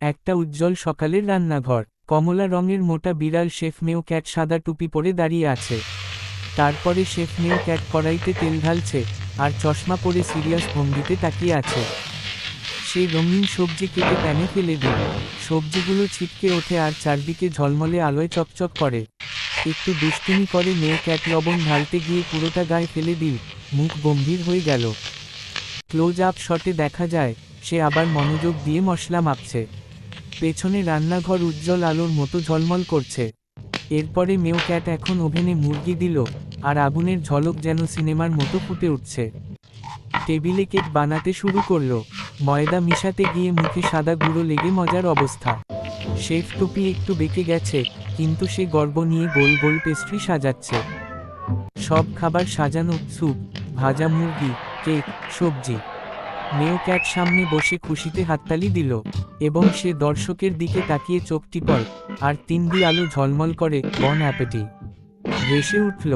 একটা উজ্জ্বল সকালের রান্নাঘর। কমলা রঙের মোটা বিড়াল শেফ মেও ক্যাট সাদা টুপি পরে দাঁড়িয়ে আছে। তারপরে শেফ মেও ক্যাট কড়াইতে তেল ঢালছে, আর চশমা পরে সিরিয়াস ভঙ্গিতে তাকিয়ে আছে। সে রঙিন সবজি কেটে প্যানে ফেলে দিল। সবজিগুলো ছিটকে ওঠে আর চারদিকে ঝলমলে আলোয় চকচক করে। একটু দুষ্টুমি করে মেও ক্যাট লবণ ঢালতে গিয়ে পুরোটা গায়ে ফেলে দিল, মুখ গম্ভীর হয়ে গেল। ক্লোজ আপ শটে দেখা যায় সে আবার মনোযোগ দিয়ে মশলা মাপছে। পেছনে রান্নাঘর উজ্জ্বল আলোর মতো ঝলমল করছে। এরপরে মেও ক্যাট এখন ওভেনে মুরগি দিল, আর আগুনের ঝলক যেন সিনেমার মতো ফুটে উঠছে। টেবিলে কেক বানাতে শুরু করলো। ময়দা মিশাতে গিয়ে মুখে সাদা গুঁড়ো লেগে মজার অবস্থা। শেফ টুপি একটু বেঁকে গেছে, কিন্তু সে গর্ব নিয়ে গোল গোল পেস্ট্রি সাজাচ্ছে। সব খাবার সাজানো, স্যুপ, ভাজা মুরগি, কেক, সবজি। মেও ক্যাট সামনে বসে খুশিতে হাততালি দিল, এবং সে দর্শকের দিকে তাকিয়ে চোখ টিপল, আর 3D আলো ঝলমল করে বন অ্যাপেটি ভেসে উঠল।